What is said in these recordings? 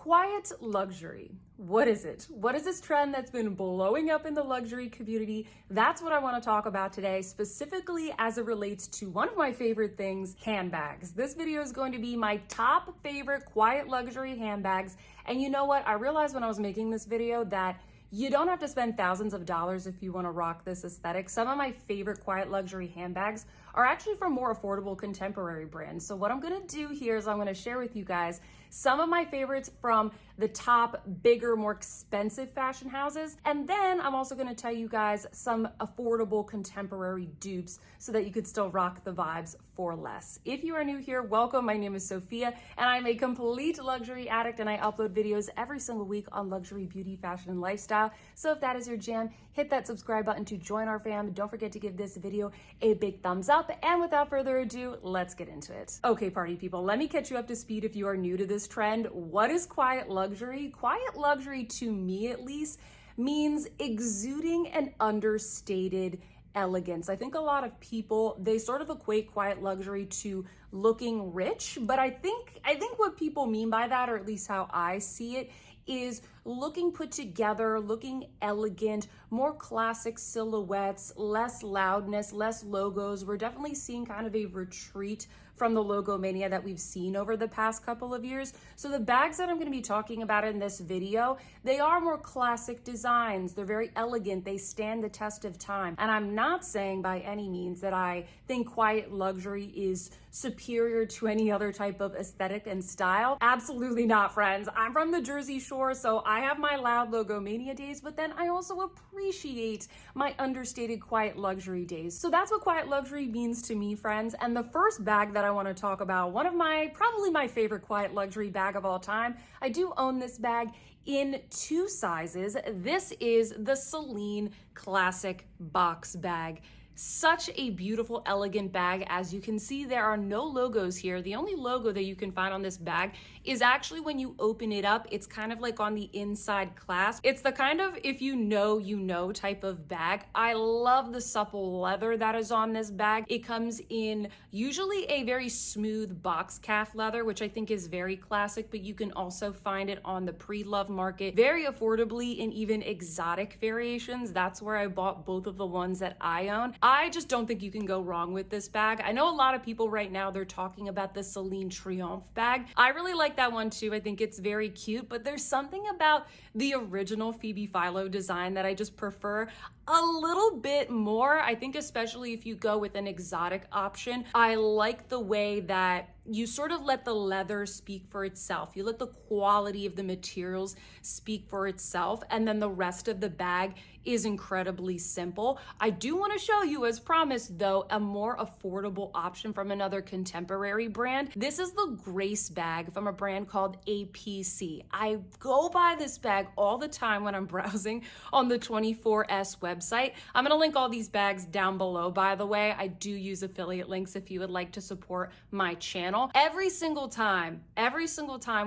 Quiet luxury. What is it? What is this trend that's been blowing up in the luxury community? That's what I want to talk about today, specifically as it relates to one of my favorite things, handbags. This video is going to be my top favorite quiet luxury handbags. And you know what? I realized when I was making this video that you don't have to spend thousands of dollars if you want to rock this aesthetic. Some of my favorite quiet luxury handbags are actually from more affordable contemporary brands. So what I'm going to do here is I'm going to share with you guys some of my favorites from the top, bigger, more expensive fashion houses. And then I'm also going to tell you guys some affordable contemporary dupes so that you could still rock the vibes for less. If you are new here, welcome. My name is Sophia and I'm a complete luxury addict and I upload videos every single week on luxury, beauty, fashion, and lifestyle. So if that is your jam, hit that subscribe button to join our fam. Don't forget to give this video a big thumbs up. And without further ado, let's get into it. Okay, party people, let me catch you up to speed if you are new to this trend. What is quiet luxury? Quiet luxury, to me at least, means exuding an understated elegance. I think a lot of people, they sort of equate quiet luxury to looking rich, but I think what people mean by that, or at least how I see it, is looking put together, looking elegant, more classic silhouettes, less loudness, less logos. We're definitely seeing kind of a retreat from the logo mania that we've seen over the past couple of years. So the bags that I'm going to be talking about in this video, they are more classic designs. They're very elegant. They stand the test of time. And I'm not saying by any means that I think quiet luxury is superior to any other type of aesthetic and style. Absolutely not, friends. I'm from the Jersey Shore, so I have my loud logo mania days, but then I also appreciate my understated quiet luxury days. So that's what quiet luxury means to me, friends. And the first bag that I want to talk about, one of probably my favorite quiet luxury bag of all time. I do own this bag in two sizes. This is the Celine Classic Box Bag. Such a beautiful, elegant bag. As you can see, there are no logos here. The only logo that you can find on this bag is actually when you open it up. It's kind of like on the inside clasp. It's the kind of if you know type of bag. I love the supple leather that is on this bag. It comes in usually a very smooth box calf leather, which I think is very classic, but you can also find it on the pre-love market very affordably in even exotic variations. That's where I bought both of the ones that I own. I just don't think you can go wrong with this bag. I know a lot of people right now, they're talking about the Celine Triomphe bag. I really like that one too. I think it's very cute, but there's something about the original Phoebe Philo design that I just prefer a little bit more. I think especially if you go with an exotic option, I like the way that you sort of let the leather speak for itself. You let the quality of the materials speak for itself, and then the rest of the bag is incredibly simple. I do want to show you, as promised though, a more affordable option from another contemporary brand. This is the Grace bag from a brand called A.P.C. I go by this bag all the time when I'm browsing on the 24S website. I'm going to link all these bags down below, by the way. I do use affiliate links if you would like to support my channel. Every single time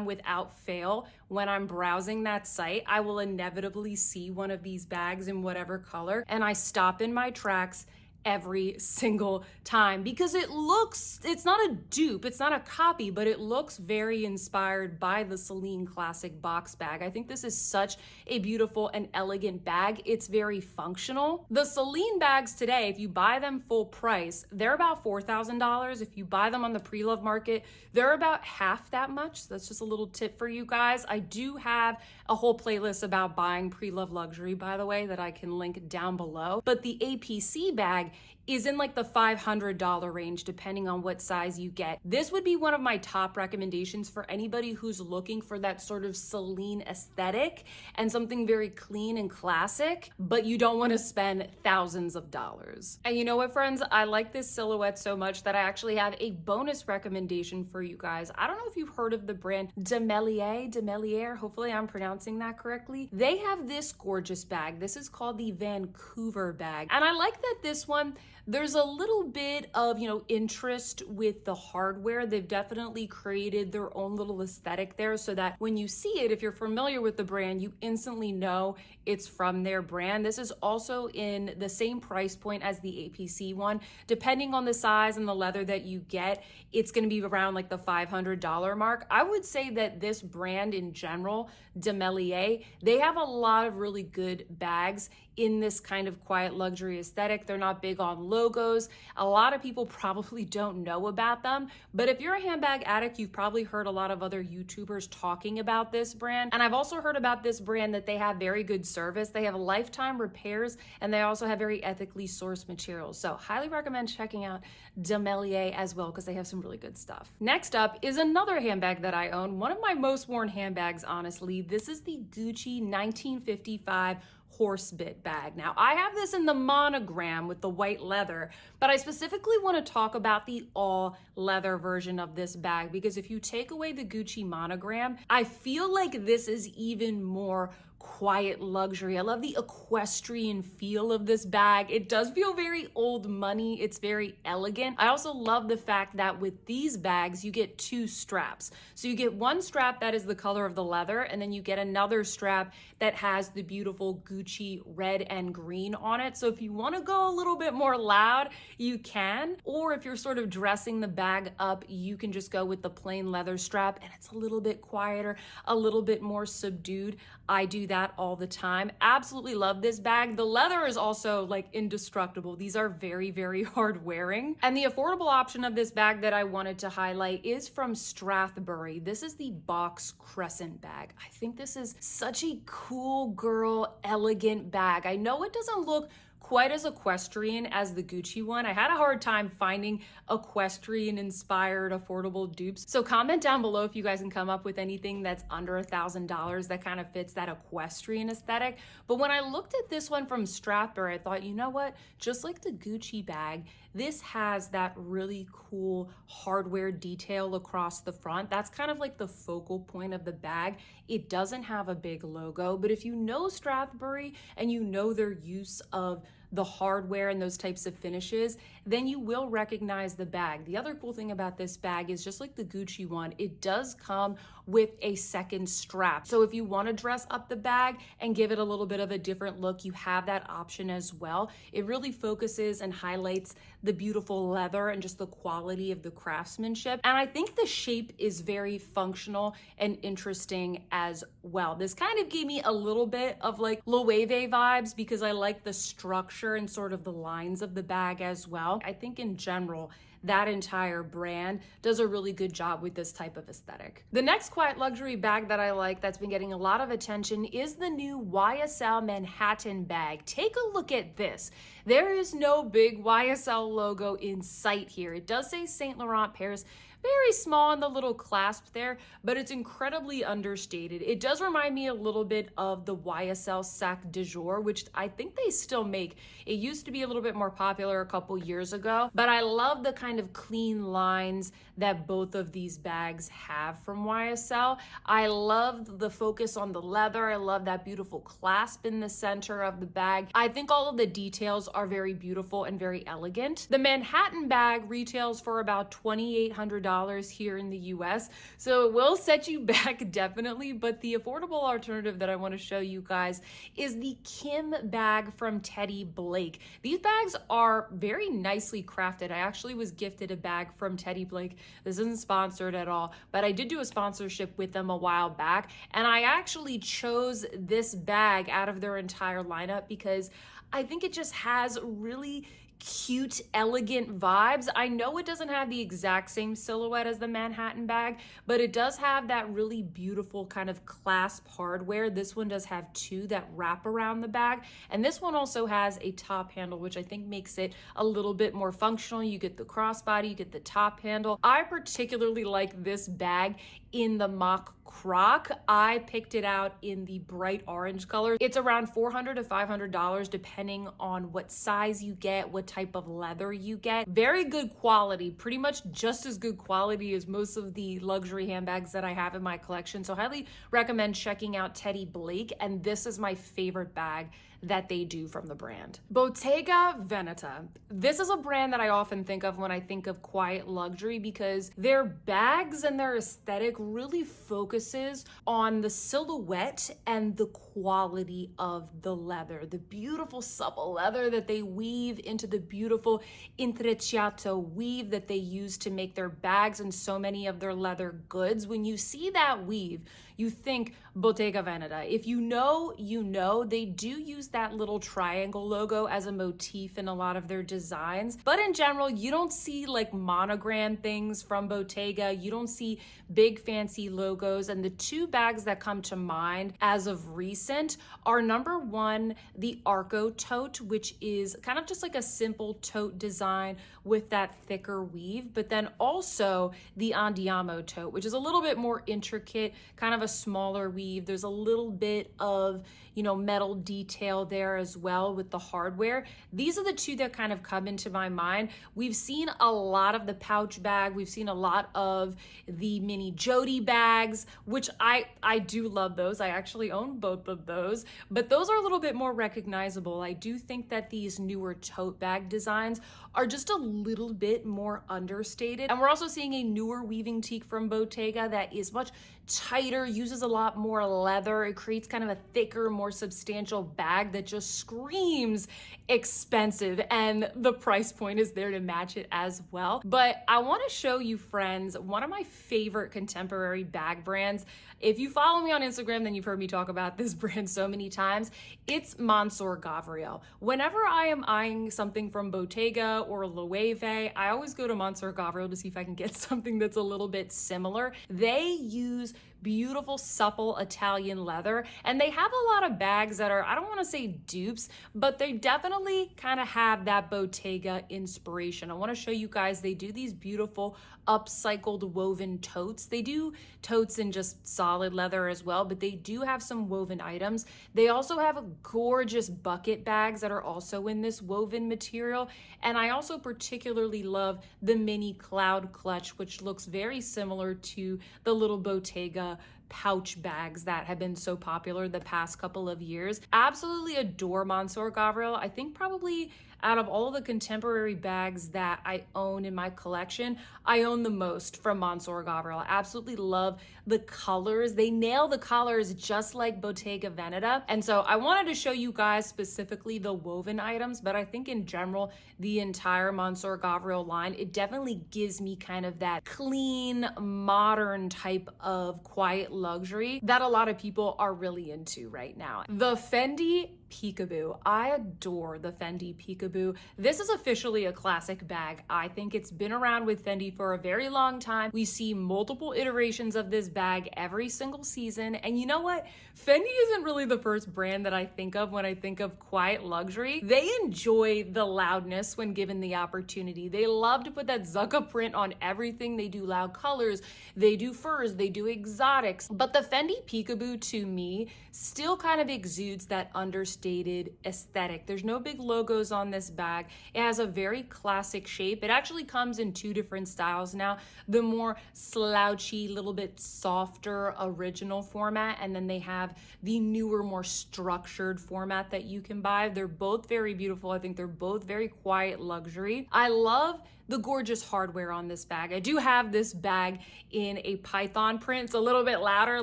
without fail, when I'm browsing that site, I will inevitably see one of these bags in whatever color, and I stop in my tracks every single time because it's not a dupe, it's not a copy, but it looks very inspired by the Celine Classic Box Bag. I think this is such a beautiful and elegant bag. It's very functional. The Celine bags today, if you buy them full price, they're about $4,000. If you buy them on the pre-love market, they're about half that much. So that's just a little tip for you guys. I do have a whole playlist about buying pre-love luxury, by the way, that I can link down below. But the A.P.C bag is in like the $500 range, depending on what size you get. This would be one of my top recommendations for anybody who's looking for that sort of Celine aesthetic and something very clean and classic, but you don't want to spend thousands of dollars. And you know what, friends? I like this silhouette so much that I actually have a bonus recommendation for you guys. I don't know if you've heard of the brand Demellier, hopefully I'm pronouncing that correctly. They have this gorgeous bag. This is called the Vancouver bag. And I like that this one, There's a little bit of, interest with the hardware. They've definitely created their own little aesthetic there so that when you see it, if you're familiar with the brand, you instantly know it's from their brand. This is also in the same price point as the A.P.C one. Depending on the size and the leather that you get, it's going to be around like the $500 mark. I would say that this brand in general, Demellier, they have a lot of really good bags in this kind of quiet luxury aesthetic. They're not big on logos. A lot of people probably don't know about them, but if you're a handbag addict, you've probably heard a lot of other YouTubers talking about this brand. And I've also heard about this brand that they have very good service. They have lifetime repairs, and they also have very ethically sourced materials. So highly recommend checking out Demellier as well, because they have some really good stuff. Next up is another handbag that I own. One of my most worn handbags, honestly. This is the Gucci 1955 Horsebit bag. Now, I have this in the monogram with the white leather, but I specifically want to talk about the all leather version of this bag, because if you take away the Gucci monogram, I feel like this is even more quiet luxury. I love the equestrian feel of this bag. It does feel very old money. It's very elegant. I also love the fact that with these bags, you get two straps. So you get one strap that is the color of the leather, and then you get another strap that has the beautiful Gucci red and green on it. So if you want to go a little bit more loud, you can. Or if you're sort of dressing the bag up, you can just go with the plain leather strap, and it's a little bit quieter, a little bit more subdued. I do that all the time. Absolutely love this bag. The leather is also like indestructible. These are very, very hard wearing. And the affordable option of this bag that I wanted to highlight is from Strathberry. This is the Box Crescent Bag. I think this is such a cool girl, elegant bag. I know it doesn't look quite as equestrian as the Gucci one. I had a hard time finding equestrian inspired affordable dupes. So comment down below if you guys can come up with anything that's under $1,000 that kind of fits that equestrian aesthetic. But when I looked at this one from Strathberry, I thought, you know what? Just like the Gucci bag, this has that really cool hardware detail across the front. That's kind of like the focal point of the bag. It doesn't have a big logo, but if you know Strathberry and you know their use of the hardware and those types of finishes, then you will recognize the bag. The other cool thing about this bag is, just like the Gucci one, it does come with a second strap. So if you want to dress up the bag and give it a little bit of a different look, you have that option as well. It really focuses and highlights the beautiful leather and just the quality of the craftsmanship. And I think the shape is very functional and interesting as well. This kind of gave me a little bit of like Loewe vibes, because I like the structure and sort of the lines of the bag as well. I think in general, that entire brand does a really good job with this type of aesthetic. The next quiet luxury bag that I like that's been getting a lot of attention is the new YSL Manhattan bag. Take a look at this. There is no big YSL logo in sight here. It does say Saint Laurent Paris, very small on the little clasp there, but it's incredibly understated. It does remind me a little bit of the YSL Sac de Jour, which I think they still make. It used to be a little bit more popular a couple years ago, but I love the kind of clean lines that both of these bags have from YSL. I love the focus on the leather. I love that beautiful clasp in the center of the bag. I think all of the details are very beautiful and very elegant. The Manhattan bag retails for about $2,800 here in the US, so it will set you back definitely, but the affordable alternative that I want to show you guys is the Kim bag from Teddy Blake. These bags are very nicely crafted. I actually was gifted a bag from Teddy Blake. This isn't sponsored at all, but I did do a sponsorship with them a while back, and I actually chose this bag out of their entire lineup because I think it just has really cute, elegant vibes. I know it doesn't have the exact same silhouette as the Manhattan bag, but it does have that really beautiful kind of clasp hardware. This one does have two that wrap around the bag, and this one also has a top handle, which I think makes it a little bit more functional. You get the crossbody, you get the top handle. I particularly like this bag in the mock croc. I picked it out in the bright orange color. It's around $400 to $500 depending on what size you get, what type of leather you get. Very good quality, pretty much just as good quality as most of the luxury handbags that I have in my collection. So highly recommend checking out Teddy Blake, and this is my favorite bag that they do from the brand. Bottega Veneta. This is a brand that I often think of when I think of quiet luxury because their bags and their aesthetic really focuses on the silhouette and the quality of the leather, the beautiful supple leather that they weave into the beautiful intrecciato weave that they use to make their bags and so many of their leather goods. When you see that weave, you think Bottega Veneta. If you know, you know. They do use that little triangle logo as a motif in a lot of their designs. But in general, you don't see like monogram things from Bottega. You don't see big fancy logos. And the two bags that come to mind as of recent are number one, the Arco tote, which is kind of just like a simple tote design with that thicker weave. But then also the Andiamo tote, which is a little bit more intricate, kind of a smaller weave. There's a little bit of, metal detail there as well with the hardware. These are the two that kind of come into my mind. We've seen a lot of the pouch bag. We've seen a lot of the mini Jody bags, which I do love those. I actually own both of those, but those are a little bit more recognizable. I do think that these newer tote bag designs are just a little bit more understated. And we're also seeing a newer weaving teak from Bottega that is much tighter, uses a lot more leather. It creates kind of a thicker, more substantial bag that just screams expensive, and the price point is there to match it as well. But I want to show you, friends, one of my favorite contemporary bag brands. If you follow me on Instagram, then you've heard me talk about this brand so many times. It's Mansur Gavriel. Whenever I am eyeing something from Bottega or Loewe, I always go to Mansur Gavriel to see if I can get something that's a little bit similar. They use beautiful, supple Italian leather, and they have a lot of bags that are, I don't want to say dupes, but they definitely kind of have that Bottega inspiration. I want to show you guys, they do these beautiful upcycled woven totes. They do totes in just solid leather as well, but they do have some woven items. They also have gorgeous bucket bags that are also in this woven material. And I also particularly love the mini cloud clutch, which looks very similar to the little Bottega pouch bags that have been so popular the past couple of years. Absolutely adore Mansur Gavriel. I think probably out of all the contemporary bags that I own in my collection, I own the most from Mansur Gavriel. I absolutely love the colors. They nail the colors just like Bottega Veneta. And so I wanted to show you guys specifically the woven items, but I think in general, the entire Mansur Gavriel line, it definitely gives me kind of that clean, modern type of quiet luxury that a lot of people are really into right now. The Fendi Peekaboo. I adore the Fendi Peekaboo. This is officially a classic bag. I think it's been around with Fendi for a very long time. We see multiple iterations of this bag every single season. And you know what? Fendi isn't really the first brand that I think of when I think of quiet luxury. They enjoy the loudness when given the opportunity. They love to put that Zucca print on everything. They do loud colors, they do furs, they do exotics. But the Fendi Peekaboo, to me, still kind of exudes that understated aesthetic. There's no big logos on this bag. It has a very classic shape. It actually comes in two different styles now. The more slouchy, little bit softer original format, and then they have the newer, more structured format that you can buy. They're both very beautiful. I think they're both very quiet luxury. I love the gorgeous hardware on this bag. I do have this bag in a python print. It's a little bit louder, a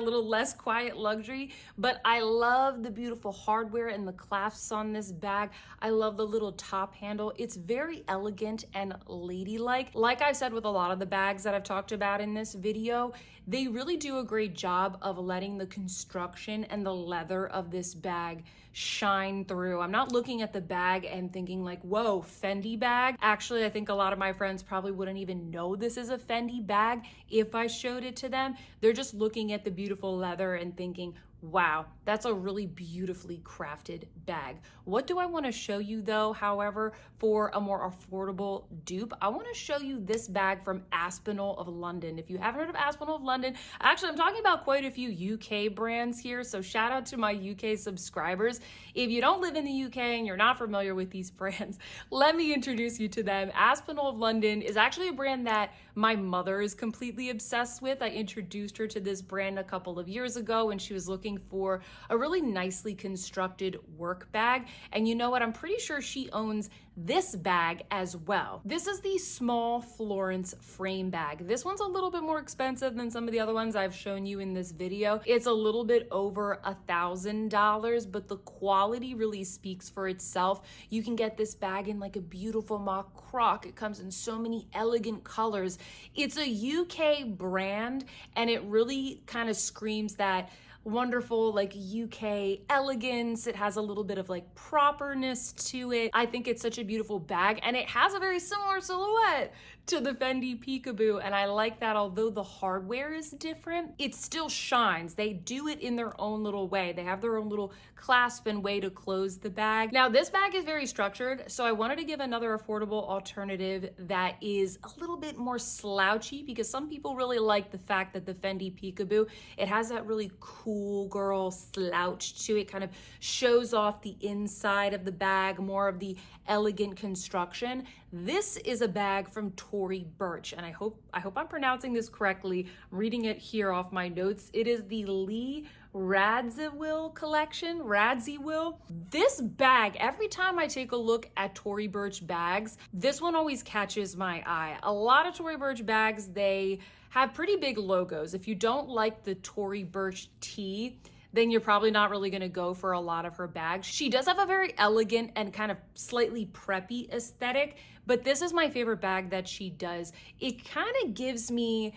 little less quiet luxury, but I love the beautiful hardware and the clasps on this bag. I love the little top handle. It's very elegant and ladylike. Like I said with a lot of the bags that I've talked about in this video, they really do a great job of letting the construction and the leather of this bag shine through. I'm not looking at the bag and thinking like, whoa, Fendi bag. Actually, I think a lot of my friends probably wouldn't even know this is a Fendi bag if I showed it to them. They're just looking at the beautiful leather and thinking, wow, that's a really beautifully crafted bag. What do I want to show you though, however, for a more affordable dupe? I want to show you this bag from Aspinal of London. If you haven't heard of Aspinal of London, actually I'm talking about quite a few UK brands here, so shout out to my UK subscribers. If you don't live in the UK and you're not familiar with these brands, let me introduce you to them. Aspinal of London is actually a brand that my mother is completely obsessed with. I introduced her to this brand a couple of years ago when she was looking looking for a really nicely constructed work bag. And you know what? I'm pretty sure she owns this bag as well. This is the small Florence frame bag. This one's a little bit more expensive than some of the other ones I've shown you in this video. It's a little bit over $1,000, but the quality really speaks for itself. You can get this bag in like a beautiful mock croc. It comes in so many elegant colors. It's a UK brand, and it really kind of screams that wonderful like UK elegance. It has a little bit of like properness to it. I think it's such a beautiful bag, and it has a very similar silhouette to the Fendi Peekaboo, and I like that. Although the hardware is different, it still shines. They do it in their own little way. They have their own little clasp and way to close the bag. Now this bag is very structured, so I wanted to give another affordable alternative that is a little bit more slouchy, because some people really like the fact that the Fendi Peekaboo, it has that really cool girl slouch to it, kind of shows off the inside of the bag, more of the elegant construction. This is a bag from Tory Burch, and I hope I'm pronouncing this correctly. I'm reading it here off my notes. It is the Lee Radziwill collection, Radziwill. This bag, every time I take a look at Tory Burch bags, this one always catches my eye. A lot of Tory Burch bags, they have pretty big logos. If you don't like the Tory Burch T, then you're probably not really gonna go for a lot of her bags. She does have a very elegant and kind of slightly preppy aesthetic, but this is my favorite bag that she does. It kind of gives me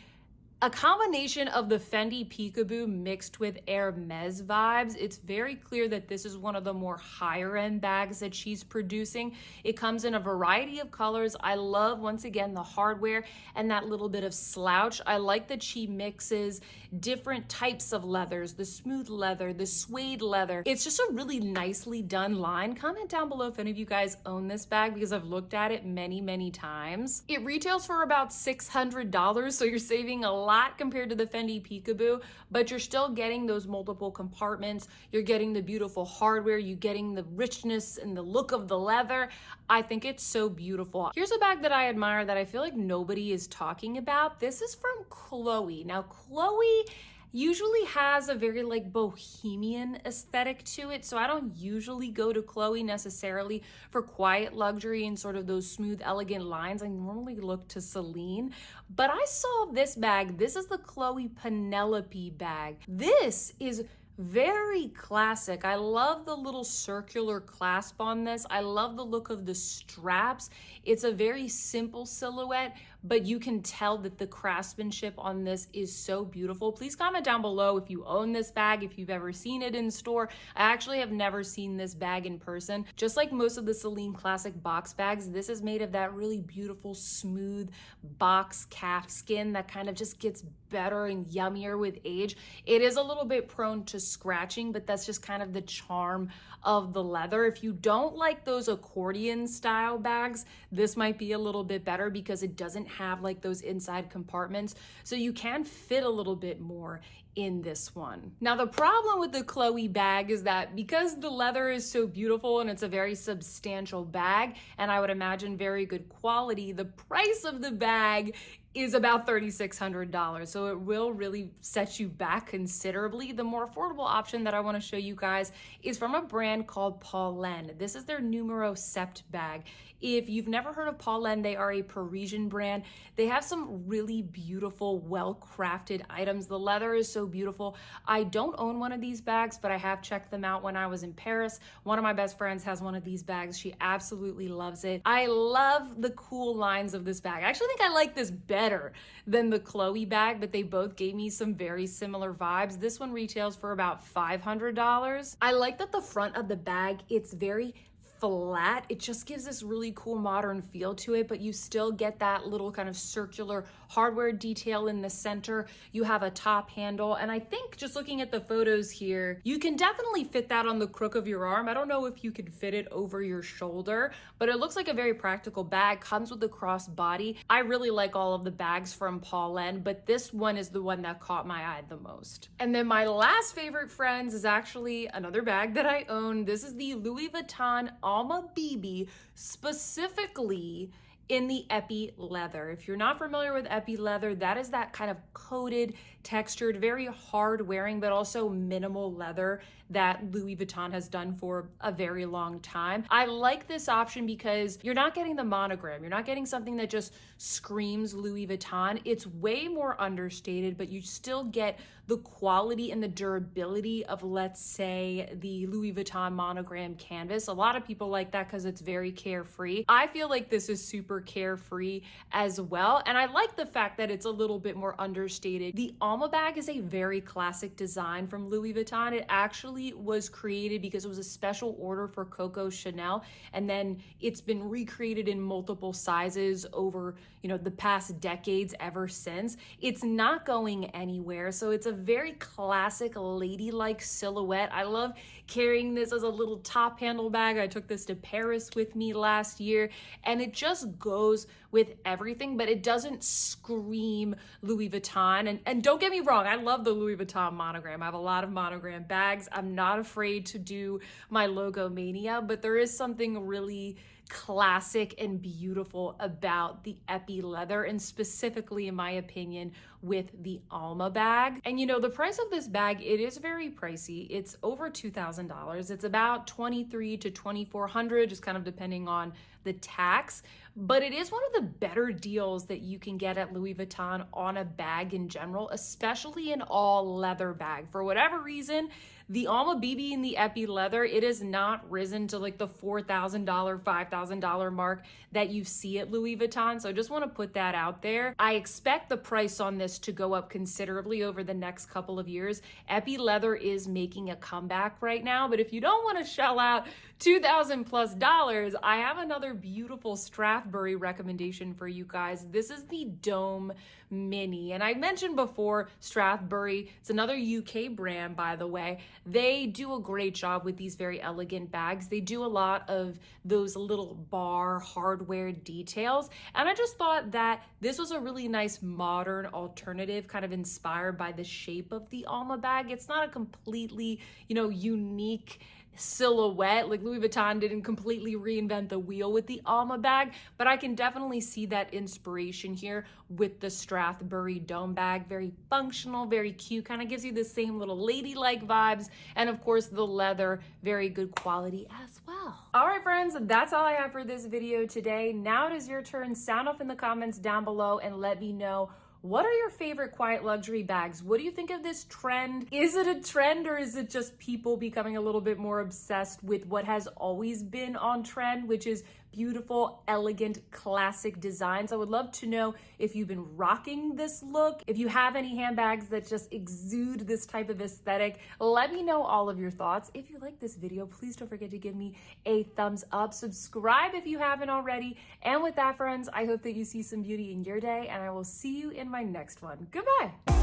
a combination of the Fendi Peekaboo mixed with Hermes vibes. It's very clear that this is one of the more higher end bags that she's producing. It comes in a variety of colors. I love, once again, the hardware and that little bit of slouch. I like that she mixes different types of leathers, the smooth leather, the suede leather. It's just a really nicely done line. Comment down below if any of you guys own this bag, because I've looked at it many times. It retails for about $600, so you're saving a lot compared to the Fendi Peekaboo, but you're still getting those multiple compartments. You're getting the beautiful hardware. You're getting the richness and the look of the leather. I think it's so beautiful. Here's a bag that I admire that I feel like nobody is talking about. This is from Chloe. Now, Chloe usually has a very like bohemian aesthetic to it, so I don't usually go to Chloe necessarily for quiet luxury and sort of those smooth elegant lines. I normally look to Celine, but I saw this bag. This is the Chloe Penelope bag. This is very classic. I love the little circular clasp on this. I love the look of the straps. It's a very simple silhouette, but you can tell that the craftsmanship on this is so beautiful. Please comment down below if you own this bag, if you've ever seen it in store. I actually have never seen this bag in person. Just like most of the Celine classic box bags, this is made of that really beautiful, smooth box calf skin that kind of just gets better and yummier with age. It is a little bit prone to scratching, but that's just kind of the charm of the leather. If you don't like those accordion style bags, this might be a little bit better because it doesn't have like those inside compartments, so you can fit a little bit more in this one. Now, the problem with the Chloe bag is that because the leather is so beautiful and it's a very substantial bag, and I would imagine very good quality, the price of the bag is about $3,600. So it will really set you back considerably. The more affordable option that I want to show you guys is from a brand called Polene. This is their Numéro Sept bag. If you've never heard of Polene, they are a Parisian brand. They have some really beautiful, well-crafted items. The leather is so beautiful. I don't own one of these bags, but I have checked them out when I was in Paris. One of my best friends has one of these bags. She absolutely loves it. I love the cool lines of this bag. I actually think I like this better than the Chloe bag, but they both gave me some very similar vibes. This one retails for about $500. I like that the front of the bag, it's very flat. It just gives this really cool modern feel to it, but you still get that little kind of circular hardware detail in the center. You have a top handle, and I think just looking at the photos here, you can definitely fit that on the crook of your arm. I don't know if you could fit it over your shoulder, but it looks like a very practical bag. Comes with a crossbody. I really like all of the bags from Polene, but this one is the one that caught my eye the most. And then my last favorite, friends, is actually another bag that I own. This is the Louis Vuitton Alma BB, specifically in the Epi leather. If you're not familiar with Epi leather, that is that kind of coated textured, very hard wearing, but also minimal leather that Louis Vuitton has done for a very long time. I like this option because you're not getting the monogram. You're not getting something that just screams Louis Vuitton. It's way more understated, but you still get the quality and the durability of, let's say, the Louis Vuitton monogram canvas. A lot of people like that because it's very carefree. I feel like this is super carefree as well. And I like the fact that it's a little bit more understated. The Alma bag is a very classic design from Louis Vuitton. It actually was created because it was a special order for Coco Chanel, and then it's been recreated in multiple sizes over, the past decades ever since. It's not going anywhere, so it's a very classic ladylike silhouette. I love carrying this as a little top handle bag. I took this to Paris with me last year, and it just goes with everything, but it doesn't scream Louis Vuitton. And don't get me wrong, I love the Louis Vuitton monogram. I have a lot of monogram bags. I'm not afraid to do my logo mania, but there is something really classic and beautiful about the Epi leather, and specifically, in my opinion, with the Alma bag. And the price of this bag, it is very pricey. It's over $2,000. It's about $2,300 to $2,400, just kind of depending on the tax. But it is one of the better deals that you can get at Louis Vuitton on a bag in general, especially an all leather bag. For whatever reason, the Alma BB and the Epi leather, it has not risen to like the $4,000, $5,000 mark that you see at Louis Vuitton. So I just want to put that out there. I expect the price on this to go up considerably over the next couple of years. Epi leather is making a comeback right now, but if you don't want to shell out $2,000+, I have another beautiful Strathberry recommendation for you guys. This is the Dome Mini. And I mentioned before, Strathberry, it's another UK brand, by the way. They do a great job with these very elegant bags. They do a lot of those little bar hardware details. And I just thought that this was a really nice modern alternative, kind of inspired by the shape of the Alma bag. It's not a completely, unique silhouette. Like Louis Vuitton didn't completely reinvent the wheel with the Alma bag, but I can definitely see that inspiration here with the Strathberry Dome bag. Very functional, very cute, kind of gives you the same little ladylike vibes, and of course the leather, very good quality as well. All right, friends, that's all I have for this video today. Now it is your turn. Sound off in the comments down below and let me know, what are your favorite quiet luxury bags? What do you think of this trend? Is it a trend, or is it just people becoming a little bit more obsessed with what has always been on trend, which is beautiful, elegant, classic designs? I would love to know if you've been rocking this look. If you have any handbags that just exude this type of aesthetic, let me know all of your thoughts. If you like this video, please don't forget to give me a thumbs up. Subscribe if you haven't already. And with that, friends, I hope that you see some beauty in your day, and I will see you in my next one. Goodbye.